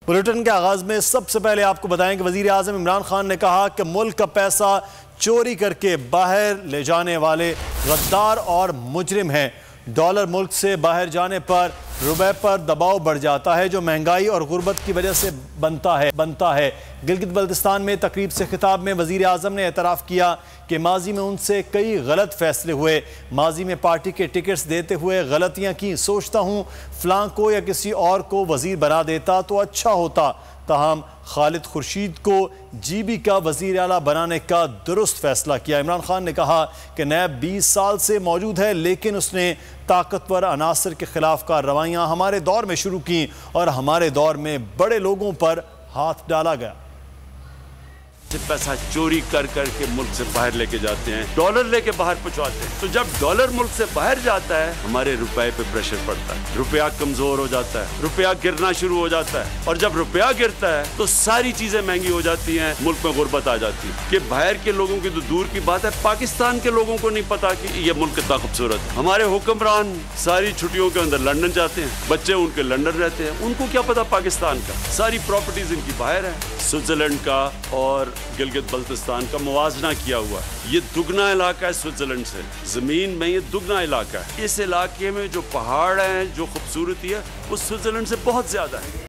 Bulletin کے آغاز میں سب سے پہلے آپ کو بتائیں کہ وزیر اعظم عمران خان نے کہا کہ ملک کا پیسہ چوری کر کے باہر لے جانے والے غدار اور مجرم ہیں۔ ڈالر ملک سے باہر جانے پر روپے پر دباؤ بڑھ جاتا ہے جو مہنگائی اور غربت کی وجہ سے بنتا ہے۔ گلگت بلتستان میں تقریب سے خطاب میں وزیر اعظم نے اعتراف کیا کہ ماضی میں ان سے کئی غلط فیصلے ہوئے، ماضی میں پارٹی کے ٹکٹس دیتے ہوئے غلطیاں کی، سوچتا ہوں فلاں کو یا کسی اور کو وزیر بنا دیتا تو اچھا ہوتا، تاہم خالد خورشید کو جی بی کا وزیر اعلیٰ بنانے کا درست فیصلہ کیا۔ عمران خان نے کہا کہ نیب 20 سال سے موجود ہے لیکن اس نے طاقتور عناصر کے خلاف کارروائیاں ہمارے دور میں شروع کی اور ہمارے دور میں بڑے لوگوں پر ہاتھ ڈالا گیا۔ پیسہ چوری کر کے ملک سے باہر لے کے جاتے ہیں، ڈالر لے کے باہر پہنچاتے ہیں، تو جب ڈالر ملک سے باہر جاتا ہے ہمارے روپے پہ پریشر پڑتا ہے، روپیہ کمزور ہو جاتا ہے، روپیہ گرنا شروع ہو جاتا ہے، اور جب روپیہ گرتا ہے تو ساری چیزیں مہنگی ہو جاتی ہیں، ملک میں غربت آ جاتی ہے کہ باہر کے لوگوں کی تو دور کی بات ہے، پاکستان کے لوگوں کو نہیں پتا کہ یہ ملک کتنا خوبصورت ہے۔ ہمارے حکمران ساری چھٹیوں کے اندر لندن جاتے ہیں، بچے ان کے لندن رہتے ہیں، ان کو کیا پتا پاکستان کا، ساری پراپرٹیز ان کی باہر ہیں۔ سوئٹزرلینڈ کا اور گلگت بلتستان کا موازنہ کیا ہوا ہے، یہ دگنا علاقہ ہے سوئٹزرلینڈ سے، زمین میں یہ دگنا علاقہ ہے۔ اس علاقے میں جو پہاڑ ہیں، جو خوبصورتی ہے وہ سوئٹزرلینڈ سے بہت زیادہ ہے۔